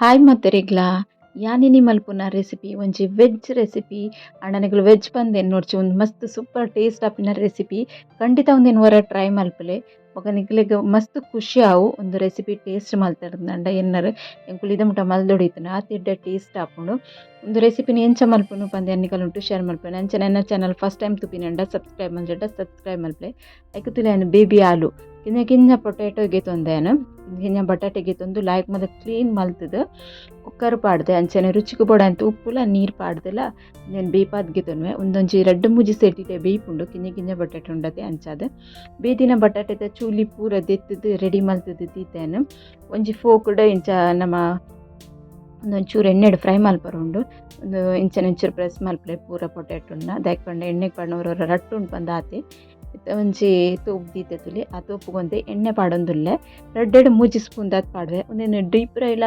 Hi ಮದ್ದರಿಗ್ಲಾ ಯಾನಿನಿ ಮಲ್ಪುನ recipe ಒಂಜಿ veg recipe and ನಿಕುಲು ವೆಜ್ ಪಂದೆನ್ ನೋಡ್ಚಿ ಒಂದು ಮಸ್ತ್ ಸೂಪರ್ ಟೇಸ್ಟ್ ಆಪಿನ ರೆಸಿಪಿ ಖಂಡಿತ ಒಂದೆನ್ ವರ ಟ್ರೈ ಮಲ್ಪುಲೆ ಬೊಕ ನಿಕ್ಲೆಗ್ ಮಸ್ತ್ ಖುಷಿ ಆವು ಒಂದು ರೆಸಿಪಿ ಟೇಸ್ಟ್ ಮಲ್ತಂಡ ಎನ್ನರ್ ಎಂಕುಲು ಇದ ಮುಟ ಮಲ್ದೊಡಿತುನ ಆತ್ ಎಡ್ಡೆ ಟೇಸ್ಟ್ ಆಪುಂಡು ಒಂದು ರೆಸಿಪಿನ ಎಂಚ ಮಲ್ಪುನು ಪಂದೆ ಅನ್ನಿಕಲ್ ಉಂಟು ಶೇರ್ ಮಲ್ಪುನೆ ಅಂಚನೆ ನನ್ನ ಚಾನಲ್ ಫಸ್ಟ್ ಟೈಮ್ ತುಪಿನಂಡ ಸಬ್ಸ್ಕ್ರೈಬ್ ಮಲ್ಜೆಡ್ಡ ಸಬ್ಸ್ಕ್ರೈಬ್ ಮಲ್ಪಲೆ ಐಕ್ ತುಲೆನ್ ಬೇಬಿ ಆಲು ಕಿಂಜ ಕಿಂಜ ಪೊಟೇಟೊಗೆ ತೊಂದೆನು ಕಿಂಜ ಬಟಾಟೆಗೆ ತೊಂದು ಲಾಯ್ಕ್ ಮದ ಕ್ಲೀನ್ ಮಲ್ತದು ಕುಕ್ಕರ್ ಪಾಡ್ದೆ ಅಂಚನೆ ರುಚಿಗೆ ಬೋಡ ಅಂತ ಉಪ್ಪುಲ ನೀರು ಪಾಡ್ದೆಲ నేను ಬೇಯ್ಪಾದ್ಗೆ ತೊನ್ವೆ ಒಂದೊಂಜಿ ರಡ್ಡು ಮೂಜಿ ಸೆಟ್ಟಿಡೆ ಬೇಯ್ಪುಂಡು ಕಿಂಜ ಕಿಂಜ ಬಟಾಟೆ ಉಂಡತೆ ಅಂಚಾದ ಬೇದಿನ ಬಟಾಟೆದ ಚೂಲಿ ಪೂರ ದೆತ್ತದು ರೆಡಿ ಮಲ್ತದು ತೀತೇನು ಒಂಜಿ ಫೋಕ್ಡ್ ಇಂಚ ನಮ್ಮ ಒಂದೊಂಚೂರು ಎಣ್ಣೆಡು ಫ್ರೈ ಮಲ್ಪರುಂಡು ಒಂದು ಇಂಚನೆ ಒಂಚೂರು ಪ್ರೆಸ್ ಮಲ್ಪಲೆ ಪೂರ ಪೊಟೇಟೊನ್ನ ದಾಯ್ಕೊಂಡು ಎಣ್ಣೆಗೆ ಪಾಡ್ನವ್ರ ರಟ್ಟು ಉಂಡು ಬಂದು ಆತಿ ಒಂಜಿ ತೋಪು ದೀತೆ ತುಲಿ ಆ ತೋಪುಗೊಂದೆ ಎಣ್ಣೆ ಪಾಡೊಂದುಲ್ಲೆ ರಡ್ಡೆಡು ಮೂಜಿ ಸ್ಪೂನ್ ದಾತ್ ಪಾಡ್ವೆ ಒಂದೇನು ಡೀಪ್ ಫ್ರೈಲ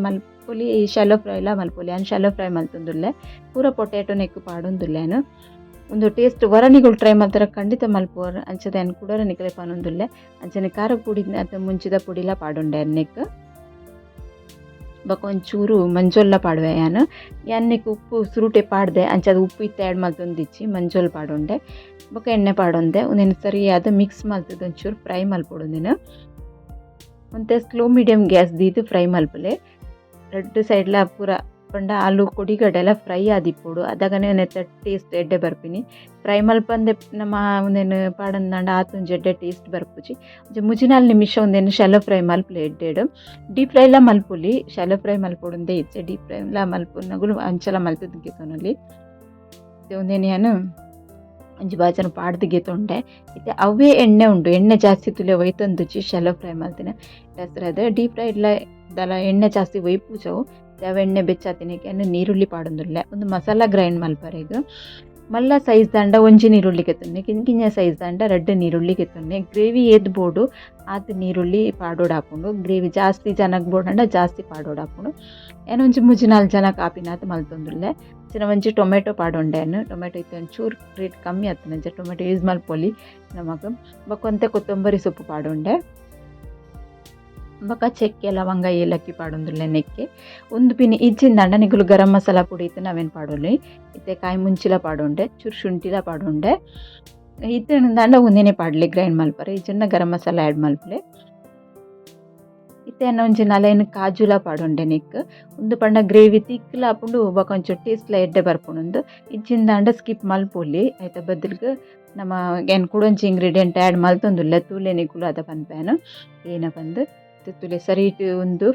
ಮಲ್ಪೊಲಿ ಶಾಲೋ ಫ್ರೈಲ ಮಲ್ಪೊಲಿ ಅನ್ ಶಾಲೋ ಫ್ರೈ ಮಲ್ತೊಂದುಲ್ಲೆ ಪೂರ ಪೊಟೇಟೊ ನೆಕ್ಕು ಪಾಡೊಂದುಲ್ಲೆನು ಒಂದು ಟೇಸ್ಟ್ ವರನಿಗಳು ಟ್ರೈ ಮಾಡ್ತಾರೆ ಖಂಡಿತ ಮಲ್ಪೋರ್ ಅಂಚದ ಅನ್ ಕೂಡ ನಿಕಲೆ ಪಾನೊಂದುಲ್ಲೆ ಅಂಚನೆ ಖಾರ ಪುಡಿ ಅಥವಾ ಮುಂಚಿದ ಪುಡಿಲ ಪಾಡುಂಡೆ ಅನ್ನೆಕ್ ಬೊಕ ಒಂಚೂರು ಮಂಜೊಲ್ಲ ಪಾಡುವೆ ಎಣ್ಣೆಗೆ ಉಪ್ಪು ಸುರುಟೆ ಪಾಡ್ದೆ ಅಂಚದ ಉಪ್ಪು ಇತ್ತ ಆ್ಯಡ್ ಮಲ್ತೊಂದಿಚ್ಚಿ ಮಂಜೊಲ್ ಪಾಡುಂಡೆ ಬೊಕ ಎಣ್ಣೆ ಪಾಡೊಂದೆ ಒಂದೇನು ಸರಿಯಾದ ಮಿಕ್ಸ್ ಮಲ್ತದ ಒಂಚೂರು ಫ್ರೈ ಮಲ್ಪೊಡೊಂದಿನ ಒಂತೆ ಸ್ಲೋ ಮೀಡಿಯಮ್ ಗ್ಯಾಸ್ ದೀದು ಫ್ರೈ ಮಲ್ಪಲೆ ಎರಡು ಸೈಡ್ಲ ಪೂರ ಪಂಡ ಆಲು ಕೊಡಿಗಡೆಲ್ಲ ಫ್ರೈ ಆದಿಪ್ಪೋಡು ಅದಾಗನೇ ನೆತ್ತ ಟೇಸ್ಟ್ ಎಡ್ಡೆ ಬರ್ಪಿನಿ ಫ್ರೈ ಮಲ್ಪಂದೆ ನಮ್ಮ ಒಂದೇನು ಪಾಡಂದಾಂಡ ಆತೊಂಜಿ ಎಡ್ಡೆ ಟೇಸ್ಟ್ ಬರ್ಪುಜಿ ಮುಜಿನಾಲ್ ನಿಮಿಷ ಒಂದೇನು ಶಾಲೋ ಫ್ರೈ ಮಲ್ಪಲೆ ಎಡ್ಡೆಡು ಡೀಪ್ ಫ್ರೈಲ ಮಲ್ಪೊಲಿ ಶಾಲೋ ಫ್ರೈ ಮಲ್ಪೊಡೊಂದೇ ಇಚ್ಚೆ ಡೀಪ್ ಫ್ರೈಲ ಮಲ್ಪೊನಗುಲು ಅಂಚಲ ಮಲ್ತದಿಗೆ ತೊನಲಿ ಒಂದೇನು ಒಂಜಿ ಬಾಜನ ಪಾಡ್ದಿಗೆ ತೊಂಡೆ ಇತ್ತೆ ಅವೇ ಎಣ್ಣೆ ಉಂಡು ಎಣ್ಣೆ ಜಾಸ್ತಿ ತುಲೆ ಒಯ್ತಂದುಚಿ ಶಾಲೋ ಫ್ರೈ ಮಲ್ತಿನ ಹೆಸರದ ಡೀಪ್ ಫ್ರೈ ಇಲ್ಲ ದಲ ಎಣ್ಣೆ ಜಾಸ್ತಿ ಒಯ್ಪುಜವು ಅವ ಎಣ್ಣೆ ಬೆಚ್ಚಾತಿನಕ್ಕೆ ನೀರುಳ್ಳಿ ಪಾಡೊಂದುಲ್ಲೆ ಒಂದು ಮಸಾಲ ಗ್ರೈಂಡ್ ಮಲ್ಪರೆಗ್ ಮಲ್ಲ ಸೈಜ್ ದಂಡ ಒಂಜಿ ನೀರುಳ್ಳಿಗೆ ತೊನ್ನೆ ಕಿಂಜ ಸೈಜ್ ದಂಡ ರಡ್ಡು ನೀರುಳ್ಳಿಗೆ ತೊನ್ನೆ ಗ್ರೇವಿ ಏದ್ ಬೋಡು ಆತ ನೀರುಳ್ಳಿ ಪಾಡೋಡು ಹಾಕೊಂಡು ಗ್ರೇವಿ ಜಾಸ್ತಿ ಜನಕ್ಕೆ ಬೋಡಂಡ ಜಾಸ್ತಿ ಪಾಡೋಡು ಹಾಕೊಂಡು ಏನೊಂಜಿ ಮುಜಿನಾಲ್ ಜನ ಕಾಪಿನಾತ್ ಮಲ್ತೊಂದುಲ್ಲೆ ಒಂಜಿ ಟೊಮೆಟೊ ಪಾಡೊಂಡೆನು ಟೊಮೆಟೊ ಇತ್ತು ಒಂಚೂರು ರೇಟ್ ಕಮ್ಮಿ ಆತನಂಚ ಟೊಮೆಟೊ ಯೂಸ್ ಮಲ್ಪೊಲಿ ನಮಗೆ ಬೊಕೊಂತೆ ಕೊತ್ತಂಬರಿ ಸೊಪ್ಪು ಪಾಡೊಂಡೆ ಬೊಕ ಚೆಕ್ಕೆ ಲವಂಗ ಏಲಕ್ಕಿ ಪಾಡೊಂದುಲ್ಲೆ ನೆಕ್ಕೆ ಒಂದು ಪಿನಿ ಇಜ್ಜಿಂದಂಡ ನಿಗುಲು ಗರಂ ಮಸಾಲ ಪುಡಿ ಇತ್ತು ನಾವೇನು ಪಾಡೋಲಿ ಇತ್ತೆ ಕಾಯಿ ಮುಂಚಿಲ ಪಾಡೊಂಡೆ ಚೂರು ಶುಂಠಿಲ ಪಾಡೊಂಡೆ ಇತ್ತಂಡ ಒಂದೇನೆ ಪಾಡಲಿ ಗ್ರೈಂಡ್ ಮಲ್ಪರೆ ಇಜ್ಜನ್ನ ಗರಂ ಮಸಾಲ ಆ್ಯಡ್ ಮಲ್ಪಲೆ ಇತ್ತೆ ಒಂಜಿ ನಲೇನು ಕಾಜುಲ ಪಾಡೊಂಡೆ ನೆಕ್ ಒಂದು ಪಂಡ ಗ್ರೇವಿ ತಿಕ್ಕಲ ಹಾಪುಂಡು ಬೊಕ ಒಂಚೂರು ಟೇಸ್ಟ್ಲ ಎಡ್ಡೆ ಬರ್ಪುಂಡು ಇಜ್ಜಿಂದಾಂಡ ಸ್ಕಿಪ್ ಮಲ್ಪೊಲಿ ಐತ ಬದಲ್ಗೆ ನಮ್ಮ ಏನು ಕುಡೊಂಚಿ ಇಂಗ್ರೀಡಿಯೆಂಟ್ ಆ್ಯಡ್ ಮಲ್ತೊಂದುಲ್ಲೆ ತೂಲೆ ನಿಗುಲು ಅದ ಪನ್ಪೇನು ಏನ ಬಂದು ತುಲೆ ಸರಿಟ್ ಒಂದು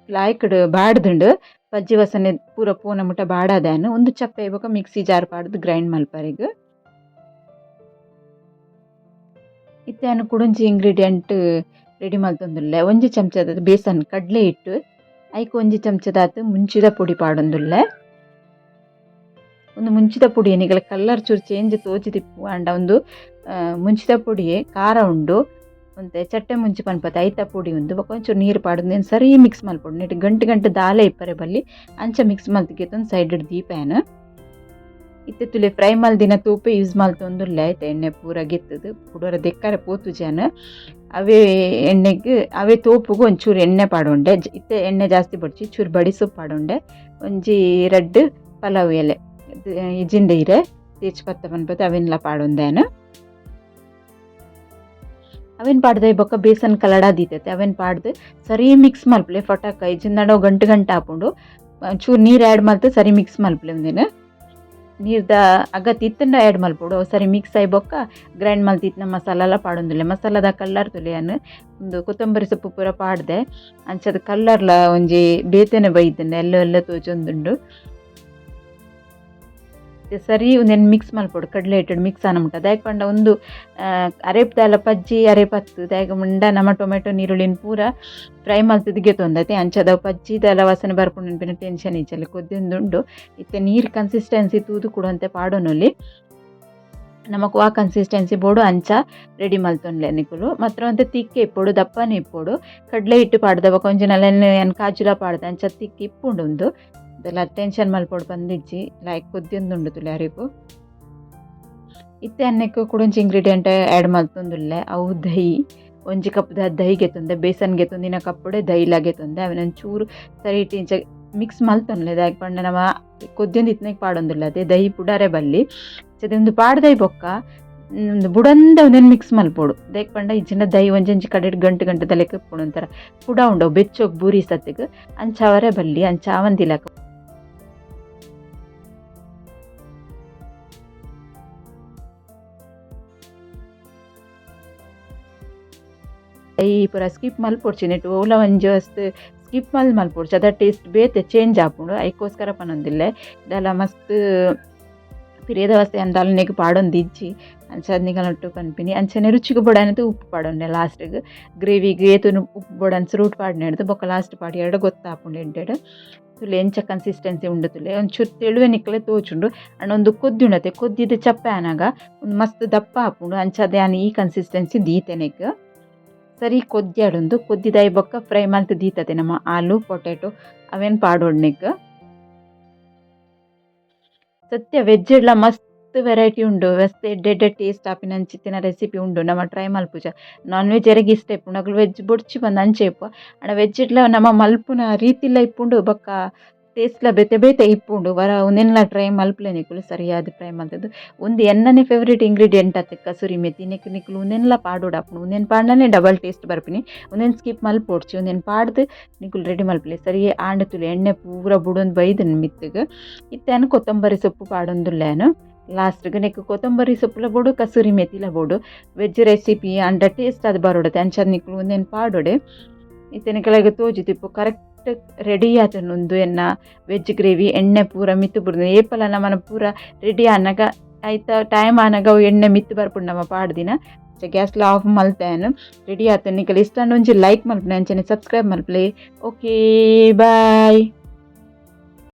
ಲಾಯ್ಕಡ್ ಬಾಡ್ದುಂಡು ಬಜ್ಜಿ ವಸನೆ ಪೂರ ಪೋನ ಮುಟ ಬಾಡಾದೇನು ಒಂದು ಚಪ್ಪೆ ಬೊಕ ಮಿಕ್ಸಿ ಜಾರ್ ಪಾಡ್ದು ಗ್ರೈಂಡ್ ಮಲ್ಪರೆಗ್ ಇತ್ತೇನು ಕುಡೊಂಜಿ ಇಂಗ್ರೀಡಿಯೆಂಟ್ ರೆಡಿ ಮಲ್ತೊಂದುಲ್ಲೆ ಒಂಜಿ ಚಮಚದ ಬೇಸನ್ ಕಡ್ಲೆ ಇಟ್ಟು ಐಕ್ ಒಂಜಿ ಚಮಚದಾತ್ ಮುಂಚಿದ ಪುಡಿ ಪಾಡೊಂದುಲ್ಲೆ ಒಂದು ಮುಂಚಿದ ಪುಡಿ ಏನಿಗಳ ಕಲ್ಲರ್ ಚೂರು ಚೇಂಜ್ ತೋಜಿದಿಪ್ಪು ಆಂಡ ಒಂದು ಮುಂಚಿದ ಪುಡಿಯೇ ಖಾರ ಉಂಡು ಒಂತೆ ಚಟ್ಟೆ ಮುಂಚಿ ಪನ್ಪತ್ತೆ ಐತ ಪುಡಿ ಉಂದು ಬೊಕ ಒಂಚೂರು ನೀರು ಪಾಡೊಂದು ಸರಿ ಮಿಕ್ಸ್ ಮಲ್ಪೊಡು ನೆಟ್ ಗಂಟು ದಾಲೆ ಇಪ್ಪರೆ ಬಲ್ಲಿ ಅಂಚ ಮಿಕ್ಸ್ ಮಲ್ತಿಗೆತ್ತೊಂದು ಸೈಡ್ ದೀಪೇನು ಇತ್ತೆ ತುಲೆ ಫ್ರೈ ಮಲ್ದಿನ ತೂಪೆ ಯೂಸ್ ಮಲ್ತೊಂದುಲ್ಲೆ ಆಯ್ತು ಎಣ್ಣೆ ಪೂರ ಗೆತ್ತದು ಪುಡೋರ ದೆಕ್ಕರೆ ಪೋತುಜಾನು ಅವೇ ಎಣ್ಣೆಗೆ ಅವೇ ತೋಪುಗು ಒಂಚೂರು ಎಣ್ಣೆ ಪಾಡೊಂಡೆ ಇತ್ತೆ ಎಣ್ಣೆ ಜಾಸ್ತಿ ಬಡ್ಚಿ ಚೂರು ಬಡಿಸೊಪ್ಪು ಪಾಡೊಂಡೆ ಒಂಜಿ ರಡ್ಡು ಪಲಾವ್ ಎಲೆ ಇಜಿಂದ ಇರೆ ತೇಜ್ಪತ್ತ ಪನ್ಪತ್ತೆ ಅವೆನ್ಲ ಪಾಡೊಂದೇನು ಅವೇನು ಪಾಡ್ದೆ ಬೊಕ್ಕ ಬೇಸನ್ ಕಲಡ ದೀತೈತೆ ಅವೇನು ಪಾಡ್ದು ಸರಿ ಮಿಕ್ಸ್ ಮಲ್ಪಲೆ ಫಟಾಕ ಇಜಿಂದ ಗಂಟು ಹಾಕೊಂಡು ಚೂರು ನೀರು ಆ್ಯಡ್ ಮಲ್ತು ಸರಿ ಮಿಕ್ಸ್ ಮಲ್ಪಲೆ ಒಂದೇನು ನೀರ್ದ ಅಗತ್ಯ ಇತ್ತಂಡ ಆ್ಯಡ್ ಮಲ್ಪೊಡು ಸರಿ ಮಿಕ್ಸ್ ಆಗಿ ಬೊಕ್ಕ ಗ್ರೈಂಡ್ ಮಲ್ತಿತ್ತಿನ ಮಸಾಲ ಪಾಡೊಂದುಲ್ಲೆ ಮಸಾಲದ ಕಲ್ಲರ್ ತುಲೆಯನ್ನು ಒಂದು ಕೊತ್ತಂಬರಿ ಸೊಪ್ಪು ಪೂರ ಪಾಡ್ದೆ ಅಂಚದ ಕಲ್ಲರ್ಲ ಒಂಜಿ ಬೇತೆನೆ ಬೈತಂಡೆ ಎಲ್ಲ ತೋಜೊಂದುಂಡು ಸರಿ ಒಂದೇನು ಮಿಕ್ಸ್ ಮಲ್ಪೊಡು ಕಡಲೆ ಇಟ್ಟು ಮಿಕ್ಸ್ ಮುಟ್ಟ ದಾಯಕ ಪಂಡ ಒಂದು ಅರೆಪ್ದಾಲ ಪಜ್ಜಿ ಅರೆಪತ್ತು ದಾಯಕ ಮುಂಡ ನಮ್ಮ ಟೊಮೆಟೊ ನೀರುಳ್ಳಿನ ಪೂರ ಫ್ರೈ ಮಲ್ತದಿಗೆ ತೊಂದತೆ ಅಂಚದ ಪಜ್ಜಿದೆಲ್ಲ ವಾಸನೆ ಬರ್ಕೊಂಡು ನೆನಪಿನ ಟೆನ್ಷನ್ ಈಚಲ್ಲಿ ಕೊದ್ದೊಂದುಂಡು ಇತ್ತೆ ನೀರು ಕನ್ಸಿಸ್ಟೆನ್ಸಿ ತೂದು ಕೊಡುವಂತೆ ಪಾಡೋನಲ್ಲಿ ನಮಕ್ ಆ ಕನ್ಸಿಸ್ಟೆನ್ಸಿ ಬೋಡು ಅಂಚ ರೆಡಿ ಮಲ್ತೊಂಡ್ಲೆ ನಿಕುಲು ಮಾತ್ರ ಅಂತ ತಿಕ್ಕೆ ಇಪ್ಪೋಡು ದಪ್ಪನೇ ಇಪ್ಪೋಡು ಕಡಲೆ ಇಟ್ಟು ಪಾಡ್ದವ ಕೊಂಚನಲ್ಲ ಏನು ಕಾಜುಲ ಪಾಡ್ದೆ ಅಂಚ ತಿಕ್ಕಿ ಇಪ್ಪುಂಡು ಒಂದು ಅದೆಲ್ಲ ಟೆನ್ಷನ್ ಮಲ್ಪೊಡು ಬಂದಿಜ್ಜಿ ಲೈಕ್ ಕೊದ್ದೊಂದುಂಡು ತುಲೆ ಅರಿಪು ಇತ್ತೆ ಅನ್ನಕ್ಕೆ ಕುಡೊಂಚಿ ಇಂಗ್ರೀಡಿಯೆಂಟ್ ಆ್ಯಡ್ ಮಲ್ತೊಂದುಲ್ಲೆ ಅವು ದಹಿ ಒಂಜಿ ಕಪ್ ದಹಿ ಗೆತ್ತೊಂದೆ ಬೇಸನ್ ಗೆತ್ತೊಂದಿನ ಕಪ್ಪುಡೆ ದಹಿ ಗೆತ್ತೊಂದೆ ಅವನೊಂದು ಚೂರು ಸರಿ ಇಂಚ ಮಿಕ್ಸ್ ಮಲ್ತೊನ್ಲೆ ದಾಯ್ ಪಂಡ ನಮ ಕೊದ್ಯೊಂದು ಇತ್ನೆಗೆ ಪಾಡೊಂದುಲ್ಲ ಅದೇ ದಹಿ ಪುಡಾರೆ ಬಲ್ಲಿ ಒಂದು ಪಾಡ್ದೈ ಬೊಕ್ಕ ಒಂದು ಬುಡಂದ ಒಂದೇನು ಮಿಕ್ಸ್ ಮಲ್ಪೋಡು ದೇಕ್ ಪಂಡ ಇಜ್ಜಿನ ದಹಿ ಒಂಜಿ ಕಡೆ ಗಂಟು ಗಂಟೆ ಲೆಕ್ಕ ಇಪ್ಪುಡು ಒಂಥರ ಪುಡ ಉಂಡವು ಬೆಚ್ಚೋಗಿ ಬೂರಿ ಸತ್ತಿಗೆ ಅಂಚಾವರೆ ಬಲ್ಲಿ ಅಂಚಾವಂದಿಲಕ ಈ ಪೂರ ಸ್ಕಿಪ್ ಮಲ್ಪೊಡ್ಚಿ ನೆಟ್ಟು ಓಲ ಒಂಜಿ ವಸ್ತು ಸ್ಕಿಪ್ ಮಲ್ಪೊಡ್ಚಿ ಅದ ಟೇಸ್ಟ್ ಬೇತೆ ಚೇಂಜ್ ಆಪುಂಡು ಐಕೋಸ್ಕರ ಪನೊಂದಿಲ್ಲೆ ಇದೆಲ್ಲ ಮಸ್ತ್ ಪಿರಿಯದ ವಸ್ತು ಅಂದಾಲು ನೆಗ್ ಪಾಡೊಂದು ಇಜ್ಜಿ ಅಂಚ ನಿಗಲೊಟ್ಟು ಕನ್ಪಿನಿ ಅಂಚನೆ ರುಚಿಗೆ ಬೊಡನದು ಉಪ್ಪು ಪಾಡೊಂಡೆ ಲಾಸ್ಟ್ಗೆ ಗ್ರೇವಿಗೆ ಏತುನು ಉಪ್ಪು ಬೊಡನ್ಸ್ ರೂಟ್ ಪಾಡ್ನೆಡ್ದು ಬೊಕ್ಕ ಲಾಸ್ಟ್ ಪಾಡಿ ಎರಡು ಗೊತ್ತಾಪುಂಡು ಎಂಟೆಡ್ ತುಲೆ ಎಂಚ ಕನ್ಸಿಸ್ಟೆನ್ಸಿ ಉಂಡು ತುಲೆ ಒಂಚೂರು ತೆಳುವೆ ನಿಕ್ಕಲೆ ತೋಚುಂಡು ಅಂಡ್ ಒಂದು ಕೊದ್ದಿ ಉಂಡತೆ ಕೊದ್ದಿದ ಚಪ್ಪೆ ಆನಾಗ ಒಂದು ಮಸ್ತ್ ದಪ್ಪ ಆಪುಂಡು ಅಂಚದೆ ಈ ಕನ್ಸಿಸ್ಟೆನ್ಸಿ ದೀತೆನೆಗ್ ಸರಿ ಕೊದ್ಯಾಡೊಂದು ಕೊದ್ದಿದಾಯಿ ಬೊಕ್ಕ ಫ್ರೈ ಮಲ್ತ್ ದೀತತೆ ನಮ್ಮ ಆಲೂ ಪೊಟೆಟೊ ಅವೇನು ಪಾಡೊಡ್ನೆಗ್ ಸತ್ಯ ವೆಜ್ ಎಲ್ಲ ಮಸ್ತ್ ವೆರೈಟಿ ಉಂಡು ಮಸ್ತ್ ಎಡ್ಡೆ ಟೇಸ್ಟ್ ಆಪಿನ ಅಂಚಿತ್ತಿನ ರೆಸಿಪಿ ಉಂಡು ನಮ್ಮ ಟ್ರೈ ಮಲ್ಪುಜ ನಾನ್ ವೆಜ್ ಎರಗಿ ಇಷ್ಟ ಇಪ್ಪು ನಗಲು ವೆಜ್ ಬೊಡ್ಚಿ ಬಂದು ಅಂಚೆ ಇಪ್ಪು ಅಣ್ಣ ವೆಜ್ ಇಡ್ಲ ನಮ್ಮ ಮಲ್ಪುನ ರೀತಿಲ್ಲ ಇಪ್ಪುಂಡು ಬೊಕ್ಕ ಟೇಸ್ಟ್ಲ ಬೇತೆ ಇಪ್ಪುಂಡು ವರ ಒಂದೆಲ್ಲ ಟ್ರೈ ಮಲ್ಪಲೆ ನಿಕ್ಕುಲು ಸರಿಯಾದ ಟ್ರೈ ಮಲ್ತದ್ದು ಒಂದು ಎನ್ನನೇ ಫೇವ್ರೇಟ್ ಇಂಗ್ರೀಡಿಯೆಂಟ್ ಅತ್ತೆ ಕಸೂರಿ ಮೆಥಿ ನಿಕ್ಕಲು ಒಂದೆಲ್ಲ ಪಾಡೋಡಾಪುಂಡು ಒಂದೇನು ಪಾಡ್ನೇ ಡಬಲ್ ಟೇಸ್ಟ್ ಬರ್ಪಿನಿ ಒಂದೇನು ಸ್ಕಿಪ್ ಮಲ್ಪೊಡ್ಚಿ ಒಂದೇನು ಪಾಡ್ದು ನಿಕ್ಕುಲು ರೆಡಿ ಮಲ್ಪಲೆ ಸರಿ ಆಂಡ ತುಲೆ ಎಣ್ಣೆ ಪೂರ ಬುಡೊಂದು ಬೈದನು ಮಿತ್ತಿಗೆ ಇತ್ತೇನು ಕೊತ್ತಂಬರಿ ಸೊಪ್ಪು ಪಾಡೊಂದುಲ್ಲೇನು ಲಾಸ್ಟ್ಗೆ ನೆಕ್ಕು ಕೊತ್ತಂಬರಿ ಸೊಪ್ಪುಲ ಬೋಡು ಕಸೂರಿ ಮೆಥಿಲ ಬೋಡು ವೆಜ್ ರೆಸಿಪಿ ಅಂಡ ಟೇಸ್ಟ್ ಅದು ಬರೋಡತೆ ಅಂಚದ ನಿಕ್ಕಲು ಒಂದೇನು ಪಾಡೋಡೆ ಇತ್ತೇನೆ ಕೆಳಗೆ ತೋಜಿತಿಪ್ಪು ಕರೆಕ್ಟ್ ರೆಡಿ ಆತನೊಂದು ಎನ್ನ ವೆಜ್ ಗ್ರೇವಿ ಎಣ್ಣೆ ಪೂರ ಮಿತ್ತು ಬುಡ್ದು ಏಪಲ ನಮ್ಮನ ಪೂರ ರೆಡಿ ಆನಾಗ ಆಯ್ತಾ ಟೈಮ್ ಆನಾಗ ಅವು ಎಣ್ಣೆ ಮಿತ್ತು ಬರ್ಪುಂಡು ನಮ್ಮ ಪಾಡ್ದಿನ ಗ್ಯಾಸ್ಲ ಆಫ್ ಮಲ್ತೇನು ರೆಡಿ ಆತನ ನಿಕಲ್ ಇಷ್ಟ ಒಂಜಿ ಲೈಕ್ ಮಲ್ಪನೆ ಅಂಚನೆ ಸಬ್ಸ್ಕ್ರೈಬ್ ಮಲ್ಪಲೆ ಓಕೆ ಬಾಯ್.